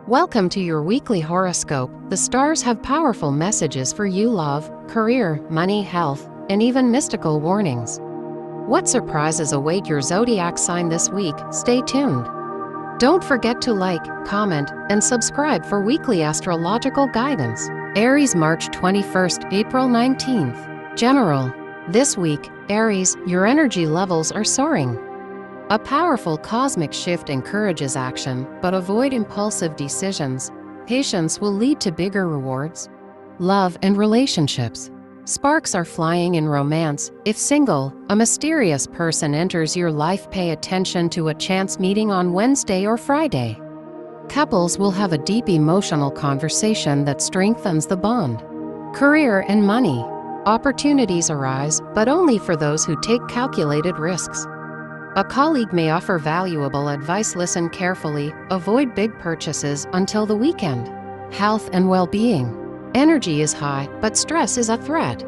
Welcome to your weekly horoscope. The stars have powerful messages for you: love, career, money, health, and even mystical warnings. What surprises await your zodiac sign this week? Stay tuned. Don't forget to like, comment, and subscribe for weekly astrological guidance. Aries, March 21st, April 19th. General. This week, Aries, your energy levels are soaring. A powerful cosmic shift encourages action, but avoid impulsive decisions. Patience will lead to bigger rewards. Love and relationships. Sparks are flying in romance. If single, a mysterious person enters your life. Pay attention to a chance meeting on Wednesday or Friday. Couples will have a deep emotional conversation that strengthens the bond. Career and money. Opportunities arise, but only for those who take calculated risks. A colleague may offer valuable advice. Listen carefully. Avoid big purchases until the weekend. Health and well-being. Energy is high, but stress is a threat.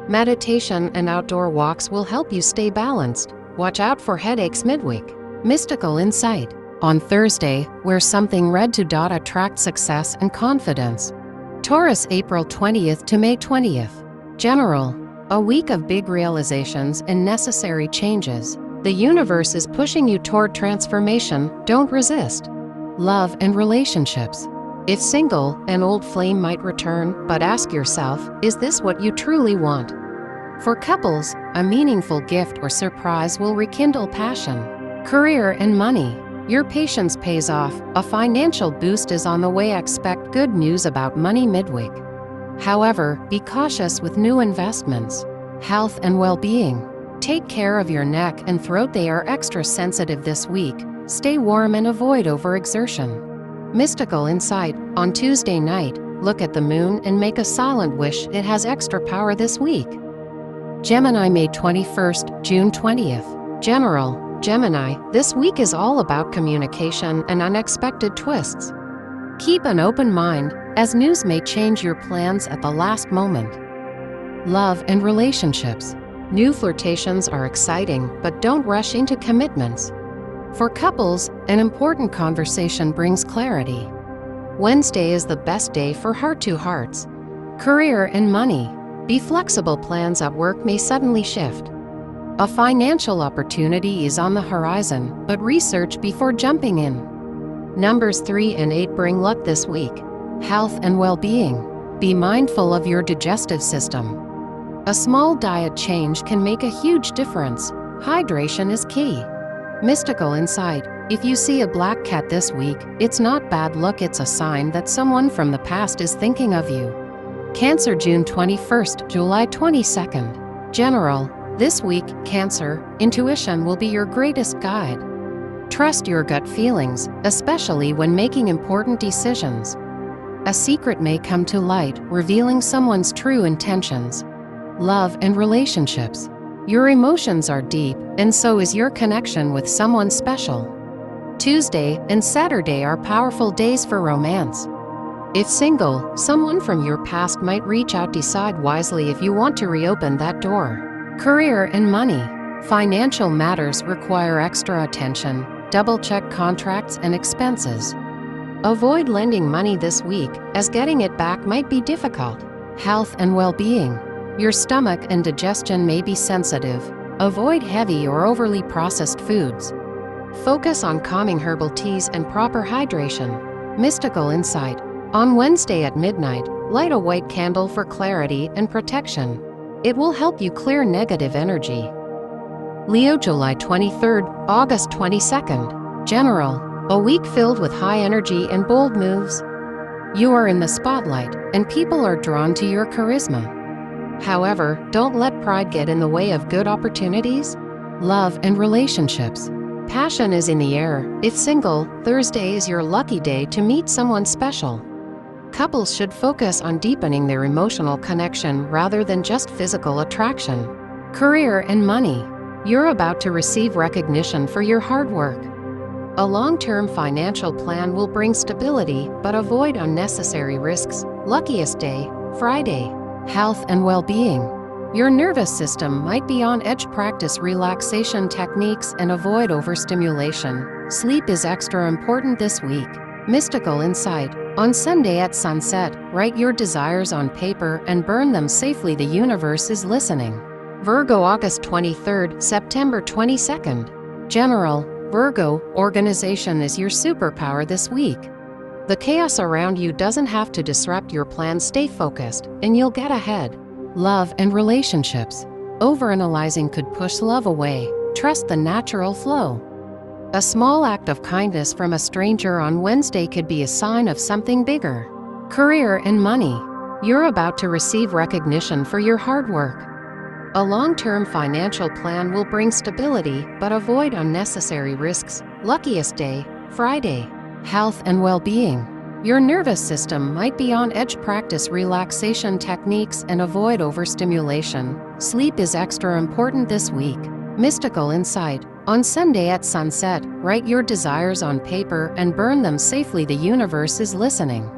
Meditation and outdoor walks will help you stay balanced. Watch out for headaches midweek. Mystical insight. On Thursday, wear something red to attract success and confidence. Taurus, April 20th to May 20th. General. A week of big realizations and necessary changes. The universe is pushing you toward transformation. Don't resist. Love and relationships. If single, an old flame might return, but ask yourself, is this what you truly want? For couples, a meaningful gift or surprise will rekindle passion. Career and money. Your patience pays off. A financial boost is on the way. Expect good news about money midweek. However, be cautious with new investments. Health and well-being. Take care of your neck and throat. They are extra sensitive this week. Stay warm and avoid overexertion. Mystical insight. On Tuesday night, look at the moon and make a silent wish. It has extra power this week. Gemini, May 21st, June 20th. General. Gemini, this week is all about communication and unexpected twists. Keep an open mind, as news may change your plans at the last moment. Love and relationships. New flirtations are exciting, but don't rush into commitments. For couples, an important conversation brings clarity. Wednesday is the best day for heart-to-hearts. Career and money. Be flexible. Plans at work may suddenly shift. A financial opportunity is on the horizon, but research before jumping in. Numbers 3 and 8 bring luck this week. Health and well-being. Be mindful of your digestive system. A small diet change can make a huge difference. Hydration is key. Mystical insight. If you see a black cat this week, it's not bad luck. It's a sign that someone from the past is thinking of you. Cancer, June 21st, July 22nd. General. This week, Cancer, intuition will be your greatest guide. Trust your gut feelings, especially when making important decisions. A secret may come to light, revealing someone's true intentions. Love and relationships. Your emotions are deep, and so is your connection with someone special. Tuesday and Saturday are powerful days for romance. If single, someone from your past might reach out. Decide wisely if you want to reopen that door. Career and money. Financial matters require extra attention. Double-check contracts and expenses. Avoid lending money this week, as getting it back might be difficult. Health and well-being. Your stomach and digestion may be sensitive. Avoid heavy or overly processed foods. Focus on calming herbal teas and proper hydration. Mystical insight. On Wednesday at midnight, light a white candle for clarity and protection. It will help you clear negative energy. Leo, July 23rd, August 22nd. General. A week filled with high energy and bold moves. You are in the spotlight, and people are drawn to your charisma. However, don't let pride get in the way of good opportunities. Love and relationships. Passion is in the air. If single, Thursday is your lucky day to meet someone special. Couples should focus on deepening their emotional connection rather than just physical attraction. Career and money. You're about to receive recognition for your hard work. A long-term financial plan will bring stability, but avoid unnecessary risks. Luckiest day, Friday. Health and well-being. Your nervous system might be on edge. Practice relaxation techniques and avoid overstimulation. Sleep is extra important this week. Mystical insight. On Sunday at sunset, write your desires on paper and burn them safely. The universe is listening. Virgo, August 23rd, September 22nd. General, Virgo, organization is your superpower this week. The chaos around you doesn't have to disrupt your plans. Stay focused, and you'll get ahead. Love and relationships. Overanalyzing could push love away. Trust the natural flow. A small act of kindness from a stranger on Wednesday could be a sign of something bigger. Career and money. You're about to receive recognition for your hard work. A long-term financial plan will bring stability, but avoid unnecessary risks. Luckiest day, Friday. Health and well-being. Your nervous system might be on edge. Practice relaxation techniques and avoid overstimulation. Sleep is extra important this week. Mystical insight. On Sunday at sunset, write your desires on paper and burn them safely. The universe is listening.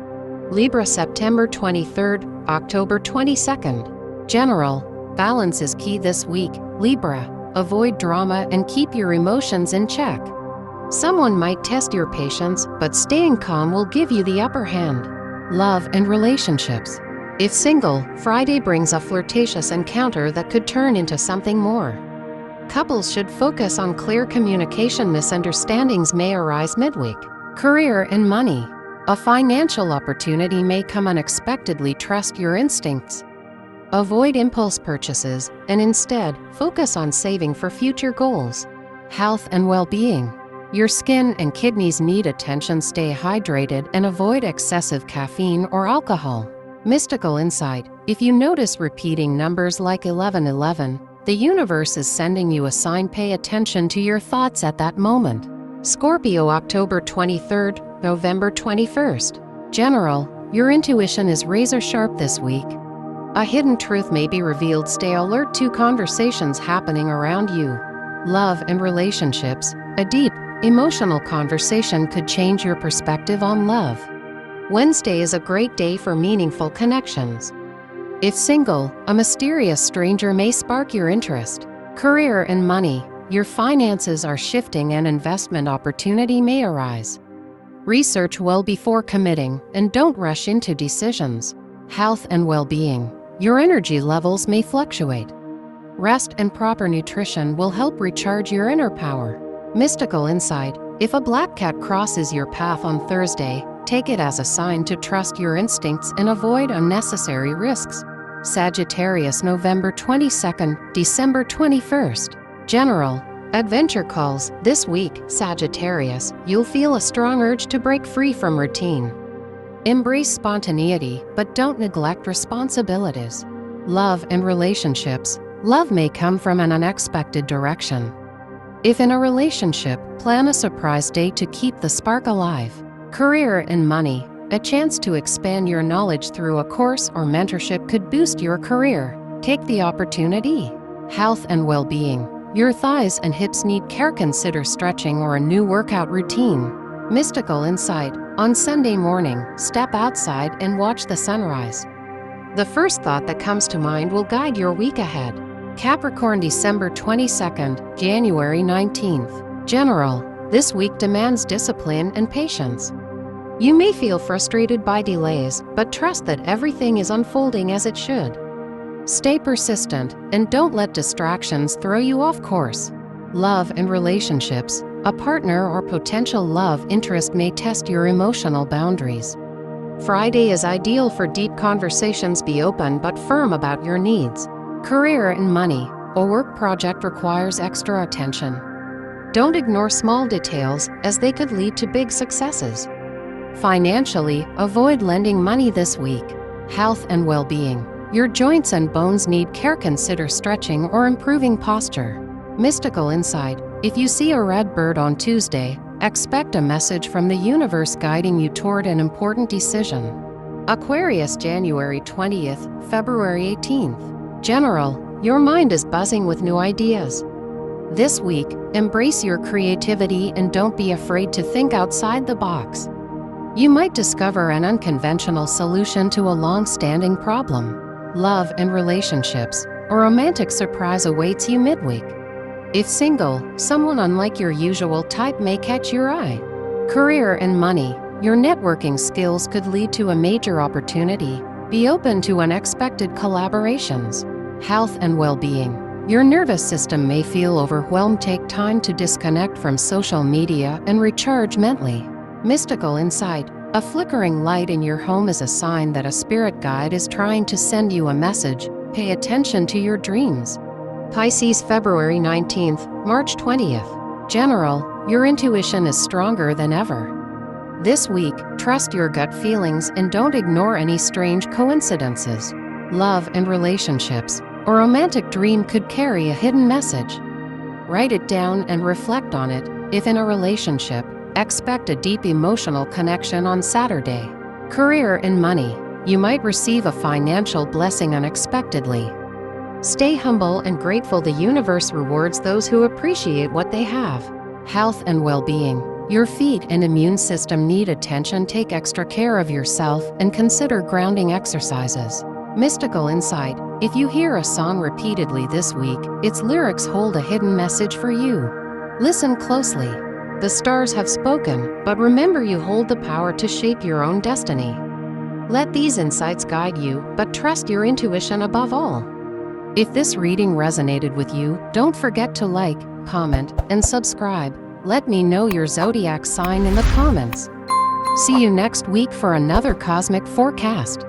Libra, September 23rd, October 22nd. General, balance is key this week. Libra, avoid drama and keep your emotions in check. Someone might test your patience, but staying calm will give you the upper hand. Love and relationships. If single, Friday brings a flirtatious encounter that could turn into something more. Couples should focus on clear communication. Misunderstandings may arise midweek. Career and money. A financial opportunity may come unexpectedly. Trust your instincts. Avoid impulse purchases, and instead, focus on saving for future goals. Health and well-being. Your skin and kidneys need attention. Stay hydrated and avoid excessive caffeine or alcohol. Mystical insight. If you notice repeating numbers like 1111, the universe is sending you a sign. Pay attention to your thoughts at that moment. Scorpio, October 23rd, November 21st. General, your intuition is razor sharp this week. A hidden truth may be revealed. Stay alert to conversations happening around you. Love and relationships. A deep, emotional conversation could change your perspective on love. Wednesday is a great day for meaningful connections. If single, a mysterious stranger may spark your interest. Career and money. Your finances are shifting and investment opportunity may arise. Research well before committing and don't rush into decisions. Health and well-being. Your energy levels may fluctuate. Rest and proper nutrition will help recharge your inner power. Mystical insight. If a black cat crosses your path on Thursday, take it as a sign to trust your instincts and avoid unnecessary risks. Sagittarius, November 22nd, December 21st. General, adventure calls. This week, Sagittarius, you'll feel a strong urge to break free from routine. Embrace spontaneity, but don't neglect responsibilities. Love and relationships. Love may come from an unexpected direction. If in a relationship, plan a surprise date to keep the spark alive. Career and money. A chance to expand your knowledge through a course or mentorship could boost your career. Take the opportunity. Health and well-being. Your thighs and hips need care. Consider stretching or a new workout routine. Mystical insight. On Sunday morning, step outside and watch the sunrise. The first thought that comes to mind will guide your week ahead. Capricorn, December 22nd, January 19th. General, this week demands discipline and patience. You may feel frustrated by delays, but trust that everything is unfolding as it should. Stay persistent and don't let distractions throw you off course. Love and relationships. A partner or potential love interest may test your emotional boundaries. Friday is ideal for deep conversations. Be open but firm about your needs. Career and money. A work project requires extra attention. Don't ignore small details, as they could lead to big successes. Financially, avoid lending money this week. Health and well-being. Your joints and bones need care. Consider stretching or improving posture. Mystical insight. If you see a red bird on Tuesday, expect a message from the universe guiding you toward an important decision. Aquarius, January 20th, February 18th. General, your mind is buzzing with new ideas. This week, embrace your creativity and don't be afraid to think outside the box. You might discover an unconventional solution to a long-standing problem. Love and relationships. A romantic surprise awaits you midweek. If single, someone unlike your usual type may catch your eye. Career and money. Your networking skills could lead to a major opportunity. Be open to unexpected collaborations. Health and well-being. Your nervous system may feel overwhelmed. Take time to disconnect from social media and recharge mentally. Mystical insight. A flickering light in your home is a sign that a spirit guide is trying to send you a message. Pay attention to your dreams. Pisces, February 19th, March 20th. General, your intuition is stronger than ever. This week, trust your gut feelings and don't ignore any strange coincidences. Love and relationships. A romantic dream could carry a hidden message. Write it down and reflect on it. If in a relationship, expect a deep emotional connection on Saturday. Career and money. You might receive a financial blessing unexpectedly. Stay humble and grateful. The universe rewards those who appreciate what they have. Health and well-being. Your feet and immune system need attention. Take extra care of yourself and consider grounding exercises. Mystical insight. If you hear a song repeatedly this week, its lyrics hold a hidden message for you. Listen closely. The stars have spoken, but remember you hold the power to shape your own destiny. Let these insights guide you, but trust your intuition above all. If this reading resonated with you, don't forget to like, comment, and subscribe. Let me know your zodiac sign in the comments. See you next week for another cosmic forecast.